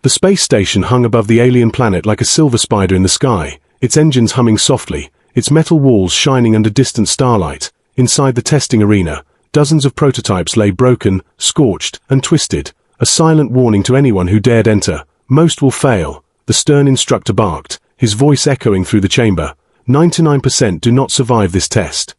The space station hung above the alien planet like a silver spider in the sky, its engines humming softly, its metal walls shining under distant starlight. Inside the testing arena, dozens of prototypes lay broken, scorched, and twisted, a silent warning to anyone who dared enter. Most will fail, the stern instructor barked, his voice echoing through the chamber. 99% do not survive this test.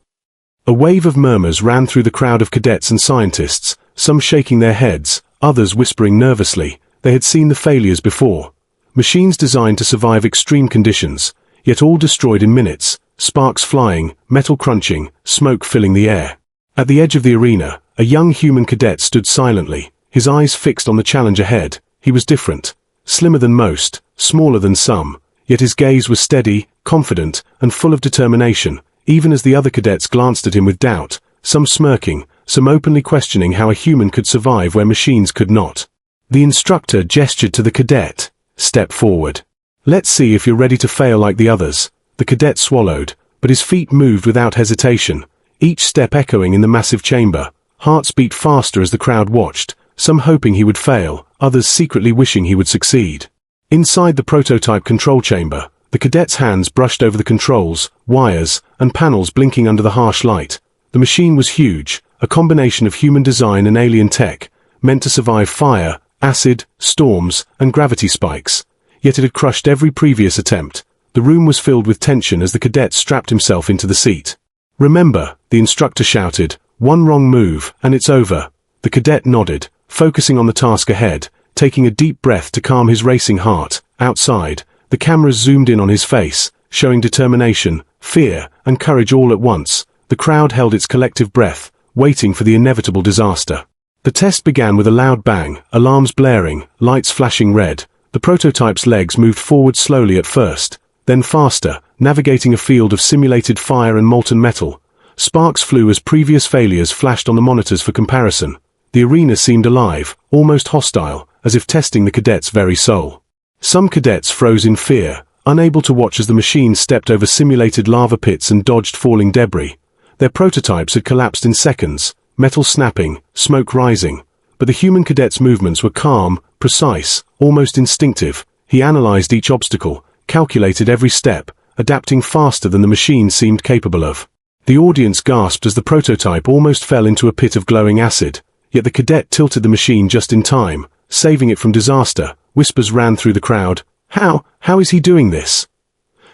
A wave of murmurs ran through the crowd of cadets and scientists, some shaking their heads, others whispering nervously. They had seen the failures before. Machines designed to survive extreme conditions, yet all destroyed in minutes, sparks flying, metal crunching, smoke filling the air. At the edge of the arena, a young human cadet stood silently, his eyes fixed on the challenge ahead. He was different, slimmer than most, smaller than some, yet his gaze was steady, confident, and full of determination, even as the other cadets glanced at him with doubt, some smirking, some openly questioning how a human could survive where machines could not. The instructor gestured to the cadet. Step forward. Let's see if you're ready to fail like the others. The cadet swallowed, but his feet moved without hesitation, each step echoing in the massive chamber. Hearts beat faster as the crowd watched, some hoping he would fail, others secretly wishing he would succeed. Inside the prototype control chamber, the cadet's hands brushed over the controls, wires, and panels blinking under the harsh light. The machine was huge, a combination of human design and alien tech, meant to survive fire, acid, storms, and gravity spikes. Yet it had crushed every previous attempt. The room was filled with tension as the cadet strapped himself into the seat. Remember, the instructor shouted, one wrong move, and it's over. The cadet nodded, focusing on the task ahead, taking a deep breath to calm his racing heart. Outside, the cameras zoomed in on his face, showing determination, fear, and courage all at once. The crowd held its collective breath, waiting for the inevitable disaster. The test began with a loud bang, alarms blaring, lights flashing red. The prototype's legs moved forward slowly at first, then faster, navigating a field of simulated fire and molten metal. Sparks flew as previous failures flashed on the monitors for comparison. The arena seemed alive, almost hostile, as if testing the cadet's very soul. Some cadets froze in fear, unable to watch as the machine stepped over simulated lava pits and dodged falling debris. Their prototypes had collapsed in seconds, metal snapping, smoke rising, but the human cadet's movements were calm, precise, almost instinctive. He analyzed each obstacle, calculated every step, adapting faster than the machine seemed capable of. The audience gasped as the prototype almost fell into a pit of glowing acid, yet the cadet tilted the machine just in time, saving it from disaster. Whispers ran through the crowd. How is he doing this?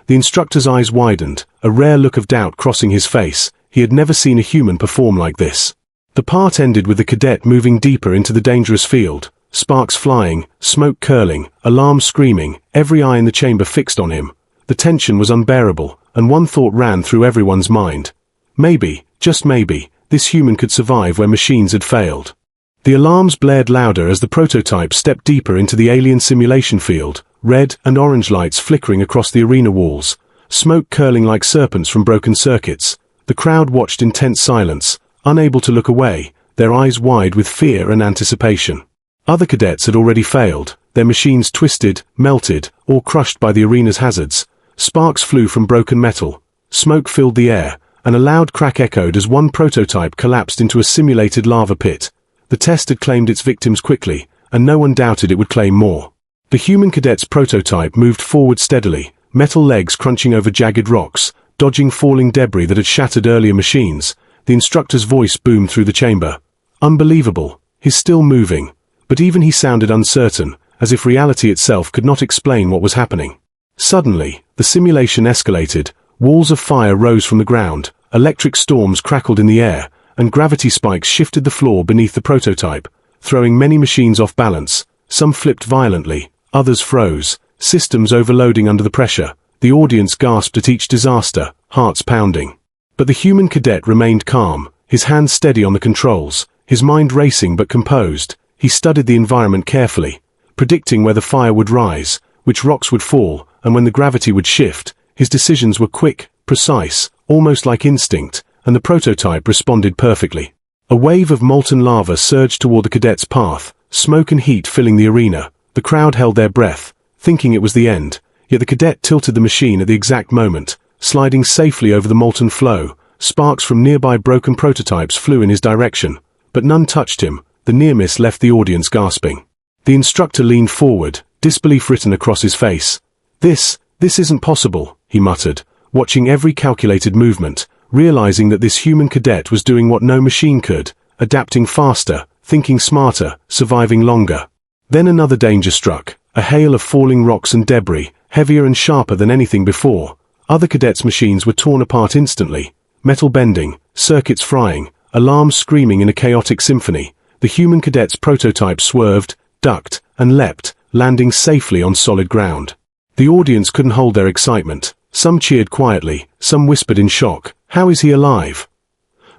The instructor's eyes widened, a rare look of doubt crossing his face. He had never seen a human perform like this. The part ended with the cadet moving deeper into the dangerous field, sparks flying, smoke curling, alarms screaming, every eye in the chamber fixed on him. The tension was unbearable, and one thought ran through everyone's mind. Maybe, just maybe, this human could survive where machines had failed. The alarms blared louder as the prototype stepped deeper into the alien simulation field, red and orange lights flickering across the arena walls, smoke curling like serpents from broken circuits. The crowd watched in tense silence, unable to look away, their eyes wide with fear and anticipation. Other cadets had already failed, their machines twisted, melted, or crushed by the arena's hazards. Sparks flew from broken metal, smoke filled the air, and a loud crack echoed as one prototype collapsed into a simulated lava pit. The test had claimed its victims quickly, and no one doubted it would claim more. The human cadet's prototype moved forward steadily, metal legs crunching over jagged rocks, dodging falling debris that had shattered earlier machines. The instructor's voice boomed through the chamber. Unbelievable. He's still moving. But even he sounded uncertain, as if reality itself could not explain what was happening. Suddenly, the simulation escalated. Walls of fire rose from the ground, electric storms crackled in the air, and gravity spikes shifted the floor beneath the prototype, throwing many machines off balance. Some flipped violently, others froze, systems overloading under the pressure. The audience gasped at each disaster, hearts pounding. But the human cadet remained calm, his hands steady on the controls, his mind racing but composed. He studied the environment carefully, predicting where the fire would rise, which rocks would fall, and when the gravity would shift. His decisions were quick, precise, almost like instinct, and the prototype responded perfectly. A wave of molten lava surged toward the cadet's path, smoke and heat filling the arena. The crowd held their breath, thinking it was the end, yet the cadet tilted the machine at the exact moment, sliding safely over the molten flow. Sparks from nearby broken prototypes flew in his direction, but none touched him. The near miss left the audience gasping. The instructor leaned forward, disbelief written across his face. This isn't possible, he muttered, watching every calculated movement, realizing that this human cadet was doing what no machine could, adapting faster, thinking smarter, surviving longer. Then another danger struck, a hail of falling rocks and debris, heavier and sharper than anything before. Other cadets' machines were torn apart instantly, metal bending, circuits frying, alarms screaming in a chaotic symphony. The human cadet's prototype swerved, ducked, and leapt, landing safely on solid ground. The audience couldn't hold their excitement. Some cheered quietly, some whispered in shock, "How is he alive?"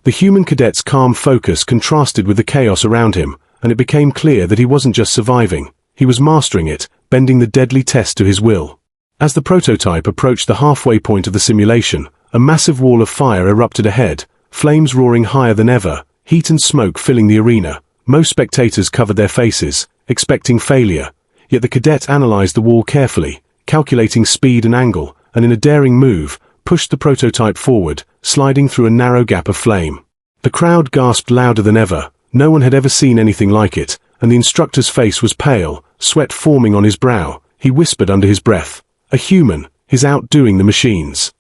The human cadet's calm focus contrasted with the chaos around him, and it became clear that he wasn't just surviving, he was mastering it, bending the deadly test to his will. As the prototype approached the halfway point of the simulation, a massive wall of fire erupted ahead, flames roaring higher than ever, heat and smoke filling the arena. Most spectators covered their faces, expecting failure, yet the cadet analyzed the wall carefully, calculating speed and angle, and in a daring move, pushed the prototype forward, sliding through a narrow gap of flame. The crowd gasped louder than ever. No one had ever seen anything like it, and the instructor's face was pale, sweat forming on his brow. He whispered under his breath, "A human, is outdoing the machines."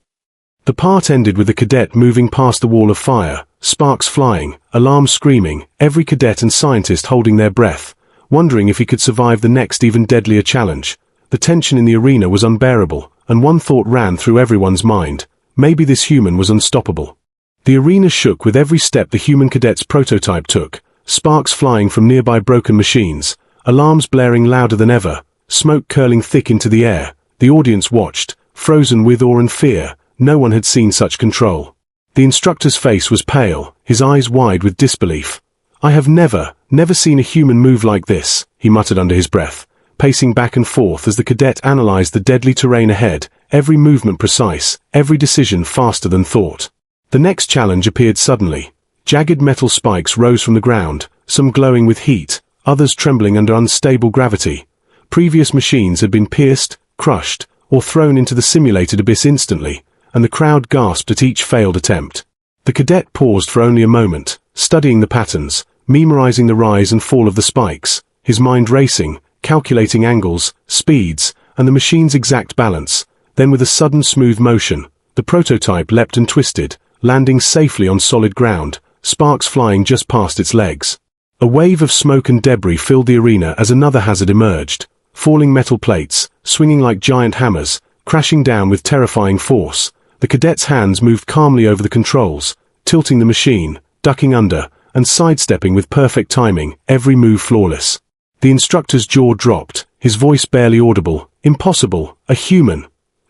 The part ended with the cadet moving past the wall of fire, sparks flying, alarms screaming, every cadet and scientist holding their breath, wondering if he could survive the next even deadlier challenge. The tension in the arena was unbearable, and one thought ran through everyone's mind: maybe this human was unstoppable. The arena shook with every step the human cadet's prototype took, sparks flying from nearby broken machines, alarms blaring louder than ever, smoke curling thick into the air. The audience watched, frozen with awe and fear. No one had seen such control. The instructor's face was pale, his eyes wide with disbelief. "I have never seen a human move like this," he muttered under his breath, pacing back and forth as the cadet analyzed the deadly terrain ahead, every movement precise, every decision faster than thought. The next challenge appeared suddenly. Jagged metal spikes rose from the ground, some glowing with heat, others trembling under unstable gravity. Previous machines had been pierced, crushed, or thrown into the simulated abyss instantly, and the crowd gasped at each failed attempt. The cadet paused for only a moment, studying the patterns, memorizing the rise and fall of the spikes, his mind racing, calculating angles, speeds, and the machine's exact balance. Then with a sudden smooth motion, the prototype leapt and twisted, landing safely on solid ground, sparks flying just past its legs. A wave of smoke and debris filled the arena as another hazard emerged, falling metal plates, swinging like giant hammers, crashing down with terrifying force. The cadet's hands moved calmly over the controls, tilting the machine, ducking under, and sidestepping with perfect timing, every move flawless. The instructor's jaw dropped, his voice barely audible. "Impossible, a human."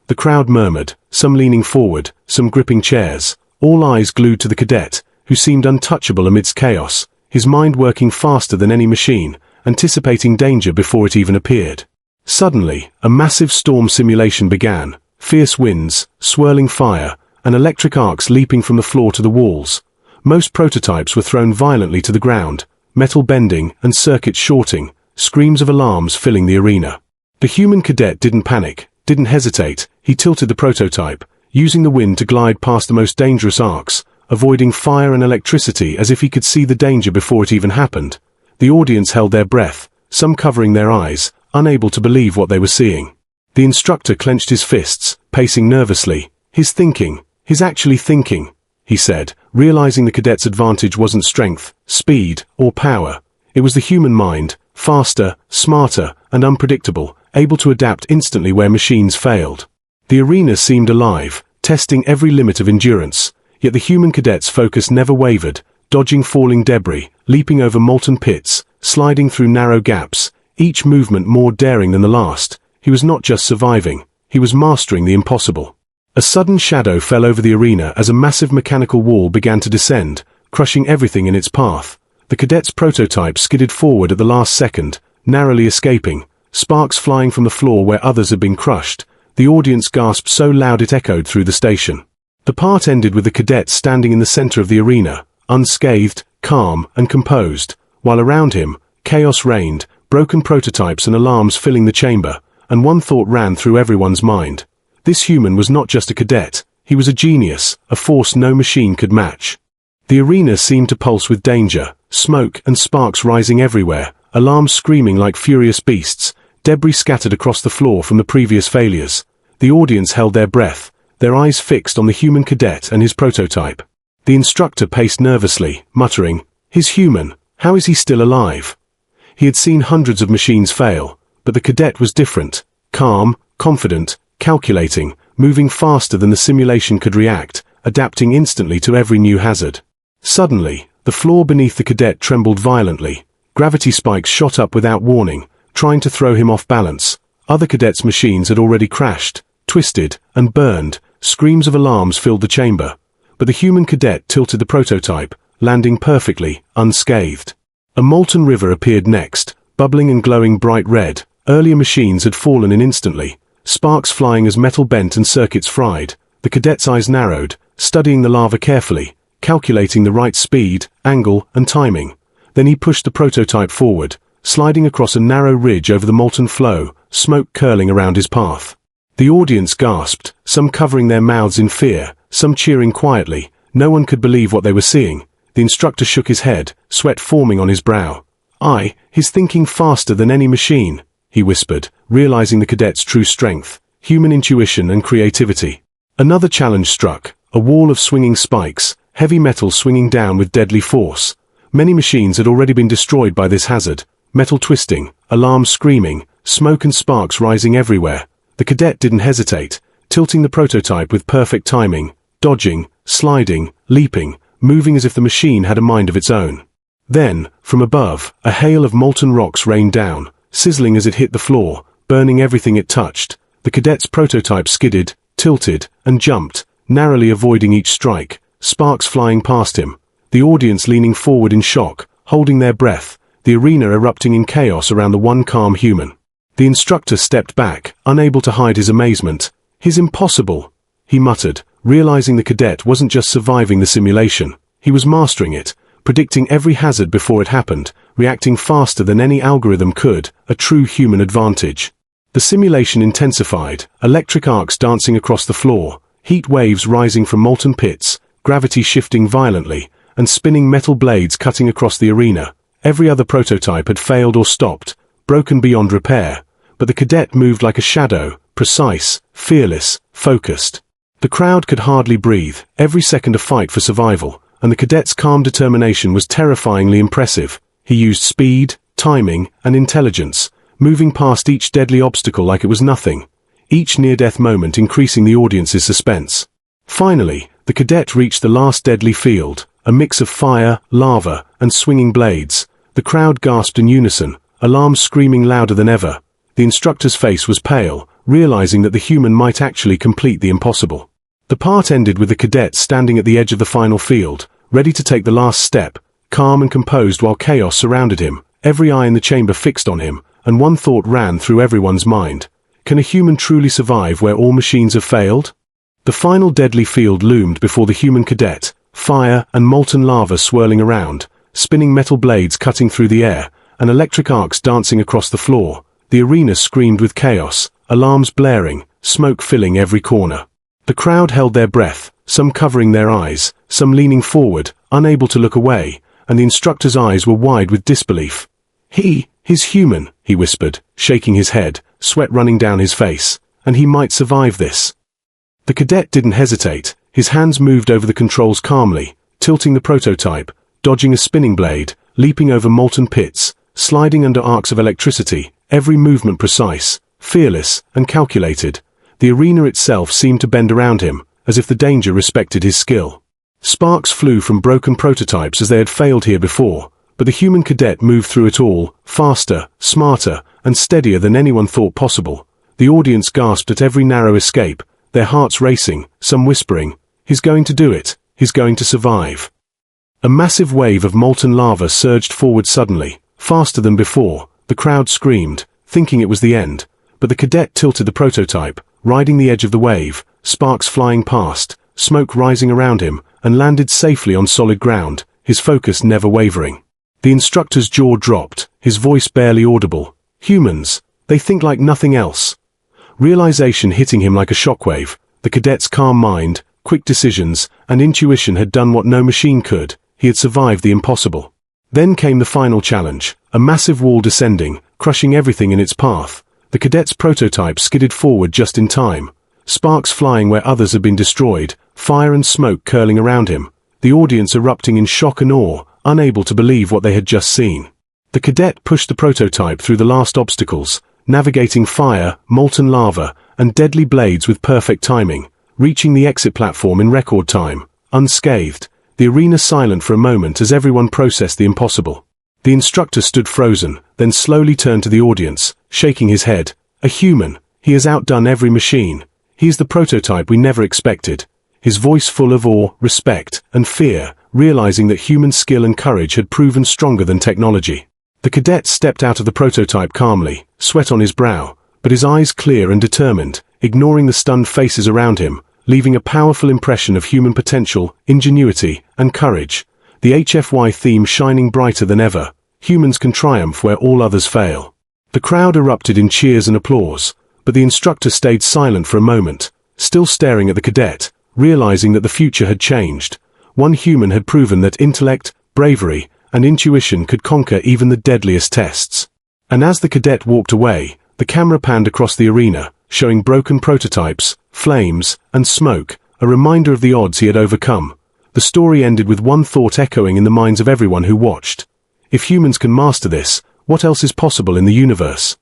The crowd murmured, some leaning forward, some gripping chairs, all eyes glued to the cadet, who seemed untouchable amidst chaos, his mind working faster than any machine, anticipating danger before it even appeared. Suddenly, a massive storm simulation began. Fierce winds, swirling fire, and electric arcs leaping from the floor to the walls. Most prototypes were thrown violently to the ground, metal bending and circuits shorting, screams of alarms filling the arena. The human cadet didn't panic, didn't hesitate. He tilted the prototype, using the wind to glide past the most dangerous arcs, avoiding fire and electricity as if he could see the danger before it even happened. The audience held their breath, some covering their eyes, unable to believe what they were seeing. The instructor clenched his fists, pacing nervously. He's actually thinking, he said, realizing the cadet's advantage wasn't strength, speed, or power. It was the human mind, faster, smarter, and unpredictable, able to adapt instantly where machines failed. The arena seemed alive, testing every limit of endurance, yet the human cadet's focus never wavered, dodging falling debris, leaping over molten pits, sliding through narrow gaps, each movement more daring than the last. He was not just surviving, he was mastering the impossible. A sudden shadow fell over the arena as a massive mechanical wall began to descend, crushing everything in its path. The cadet's prototype skidded forward at the last second, narrowly escaping, sparks flying from the floor where others had been crushed. The audience gasped so loud it echoed through the station. The part ended with the cadet standing in the center of the arena, unscathed, calm, and composed, while around him, chaos reigned, broken prototypes and alarms filling the chamber. And one thought ran through everyone's mind. This human was not just a cadet, he was a genius, a force no machine could match. The arena seemed to pulse with danger, smoke and sparks rising everywhere, alarms screaming like furious beasts, Debris scattered across the floor from the previous failures. The audience held their breath, their eyes fixed on the human cadet and his prototype. The instructor paced nervously, muttering, "He's human. How is he still alive?" He had seen hundreds of machines fail, but the cadet was different. Calm, confident, calculating, moving faster than the simulation could react, adapting instantly to every new hazard. Suddenly, the floor beneath the cadet trembled violently. Gravity spikes shot up without warning, trying to throw him off balance. Other cadets' machines had already crashed, twisted, and burned. Screams of alarms filled the chamber. But the human cadet tilted the prototype, landing perfectly, unscathed. A molten river appeared next, bubbling and glowing bright red. Earlier machines had fallen in instantly, sparks flying as metal bent and circuits fried. The cadet's eyes narrowed, studying the lava carefully, calculating the right speed, angle, and timing. Then he pushed the prototype forward, sliding across a narrow ridge over the molten flow, smoke curling around his path. The audience gasped, some covering their mouths in fear, some cheering quietly. No one could believe what they were seeing. The instructor shook his head, sweat forming on his brow. He's thinking faster than any machine," he whispered, realizing the cadet's true strength, human intuition and creativity. Another challenge struck, a wall of swinging spikes, heavy metal swinging down with deadly force. Many machines had already been destroyed by this hazard, metal twisting, alarms screaming, smoke and sparks rising everywhere. The cadet didn't hesitate, tilting the prototype with perfect timing, dodging, sliding, leaping, moving as if the machine had a mind of its own. Then, from above, a hail of molten rocks rained down, sizzling as it hit the floor, burning everything it touched. The cadet's prototype skidded, tilted, and jumped, narrowly avoiding each strike, sparks flying past him. The audience leaning forward in shock, holding their breath, the arena erupting in chaos around the one calm human. The instructor stepped back, unable to hide his amazement. "He's impossible," he muttered, realizing the cadet wasn't just surviving the simulation. He was mastering it, predicting every hazard before it happened, reacting faster than any algorithm could, a true human advantage. The simulation intensified, electric arcs dancing across the floor, heat waves rising from molten pits, gravity shifting violently, and spinning metal blades cutting across the arena. Every other prototype had failed or stopped, broken beyond repair, but the cadet moved like a shadow, precise, fearless, focused. The crowd could hardly breathe, every second a fight for survival, and the cadet's calm determination was terrifyingly impressive. He used speed, timing, and intelligence, moving past each deadly obstacle like it was nothing, each near-death moment increasing the audience's suspense. Finally, the cadet reached the last deadly field, a mix of fire, lava, and swinging blades. The crowd gasped in unison, alarms screaming louder than ever. The instructor's face was pale, realizing that the human might actually complete the impossible. The part ended with the cadet standing at the edge of the final field, ready to take the last step, calm and composed while chaos surrounded him, every eye in the chamber fixed on him, and one thought ran through everyone's mind. Can a human truly survive where all machines have failed? The final deadly field loomed before the human cadet, fire and molten lava swirling around, spinning metal blades cutting through the air, and electric arcs dancing across the floor. The arena screamed with chaos, alarms blaring, smoke filling every corner. The crowd held their breath, some covering their eyes, some leaning forward, unable to look away, and the instructor's eyes were wide with disbelief. He's human," he whispered, shaking his head, sweat running down his face, "and he might survive this." The cadet didn't hesitate, his hands moved over the controls calmly, tilting the prototype, dodging a spinning blade, leaping over molten pits, sliding under arcs of electricity, every movement precise, fearless, and calculated. The arena itself seemed to bend around him, as if the danger respected his skill. Sparks flew from broken prototypes as they had failed here before, but the human cadet moved through it all, faster, smarter, and steadier than anyone thought possible. The audience gasped at every narrow escape, their hearts racing, some whispering, "He's going to do it, he's going to survive." A massive wave of molten lava surged forward suddenly, faster than before. The crowd screamed, thinking it was the end, but the cadet tilted the prototype, riding the edge of the wave, sparks flying past, smoke rising around him, and landed safely on solid ground, his focus never wavering. The instructor's jaw dropped, his voice barely audible. Humans, they think like nothing else. Realization hitting him like a shockwave, the cadet's calm mind, quick decisions, and intuition had done what no machine could. He had survived the impossible. Then came the final challenge, a massive wall descending, crushing everything in its path. The cadet's prototype skidded forward just in time, sparks flying where others had been destroyed, fire and smoke curling around him, the audience erupting in shock and awe, unable to believe what they had just seen. The cadet pushed the prototype through the last obstacles, navigating fire, molten lava, and deadly blades with perfect timing, reaching the exit platform in record time, unscathed, the arena silent for a moment as everyone processed the impossible. The instructor stood frozen, then slowly turned to the audience, shaking his head. A human, he has outdone every machine. He is the prototype we never expected. His voice full of awe, respect, and fear, realizing that human skill and courage had proven stronger than technology. The cadet stepped out of the prototype calmly, sweat on his brow, but his eyes clear and determined, ignoring the stunned faces around him, leaving a powerful impression of human potential, ingenuity, and courage. The HFY theme shining brighter than ever. Humans can triumph where all others fail. The crowd erupted in cheers and applause, but the instructor stayed silent for a moment, still staring at the cadet, realizing that the future had changed. One human had proven that intellect, bravery, and intuition could conquer even the deadliest tests. And as the cadet walked away, the camera panned across the arena, showing broken prototypes, flames, and smoke, a reminder of the odds he had overcome. The story ended with one thought echoing in the minds of everyone who watched. If humans can master this, what else is possible in the universe?